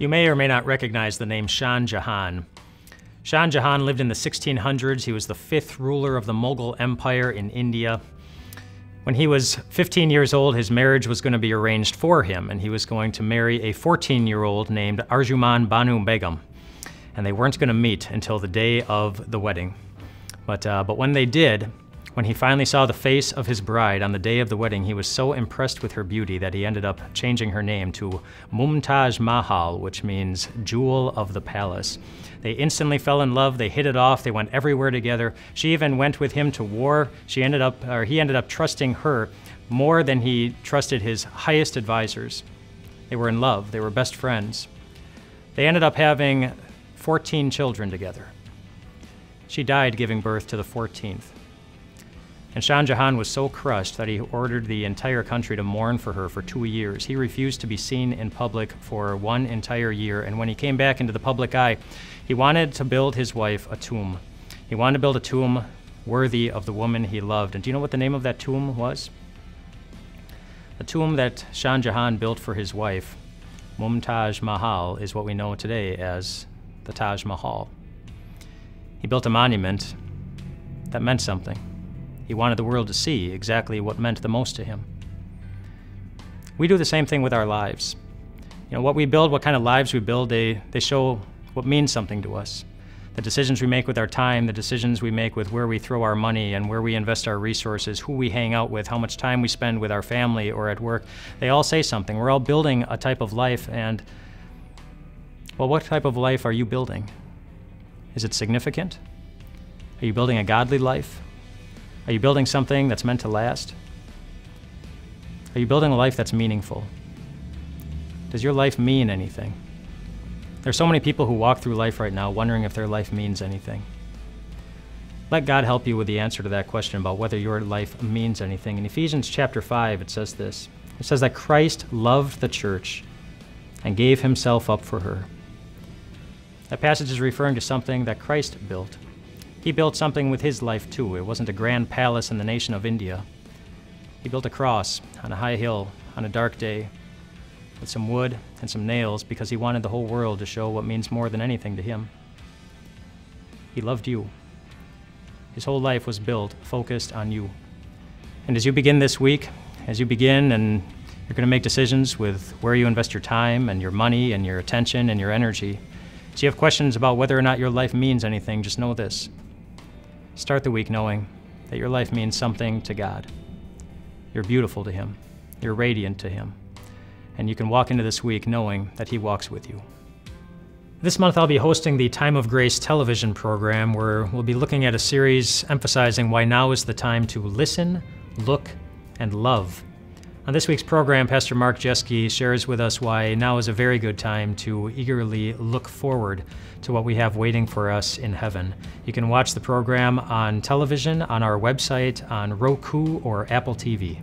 You may or may not recognize the name Shah Jahan. Shah Jahan lived in the 1600s. He was the 5th ruler of the Mughal Empire in India. When he was 15 years old, his marriage was going to be arranged for him, and he was going to marry a 14-year-old named Arjuman Banu Begum. And they weren't going to meet until the day of the wedding. But when they did, when he finally saw the face of his bride on the day of the wedding, he was so impressed with her beauty that he ended up changing her name to Mumtaz Mahal, which means Jewel of the Palace. They instantly fell in love, they hit it off, they went everywhere together. She even went with him to war. He ended up trusting her more than he trusted his highest advisors. They were in love, they were best friends. They ended up having 14 children together. She died giving birth to the 14th. And Shah Jahan was so crushed that he ordered the entire country to mourn for her for 2 years. He refused to be seen in public for 1 entire year, and when he came back into the public eye, he wanted to build his wife a tomb. He wanted to build a tomb worthy of the woman he loved. And do you know what the name of that tomb was? The tomb that Shah Jahan built for his wife, Mumtaz Mahal, is what we know today as the Taj Mahal. He built a monument that meant something. He wanted the world to see exactly what meant the most to him. We do the same thing with our lives. You know, what we build, what kind of lives we build, they show what means something to us. The decisions we make with our time, the decisions we make with where we throw our money and where we invest our resources, who we hang out with, how much time we spend with our family or at work, they all say something. We're all building a type of life, and, well, what type of life are you building? Is it significant? Are you building a godly life? Are you building something that's meant to last? Are you building a life that's meaningful? Does your life mean anything? There's so many people who walk through life right now wondering if their life means anything. Let God help you with the answer to that question about whether your life means anything. In Ephesians chapter 5, it says this. It says that Christ loved the church and gave himself up for her. That passage is referring to something that Christ built. He built something with his life too. It wasn't a grand palace in the nation of India. He built a cross on a high hill on a dark day with some wood and some nails because he wanted the whole world to show what means more than anything to him. He loved you. His whole life was built, focused on you. And as you begin this week, and you're going to make decisions with where you invest your time and your money and your attention and your energy, so you have questions about whether or not your life means anything, just know this. Start the week knowing that your life means something to God. You're beautiful to him. You're radiant to him. And you can walk into this week knowing that he walks with you. This month I'll be hosting the Time of Grace television program where we'll be looking at a series emphasizing why now is the time to listen, look, and love. On this week's program, Pastor Mark Jeske shares with us why now is a very good time to eagerly look forward to what we have waiting for us in heaven. You can watch the program on television, on our website, on Roku or Apple TV.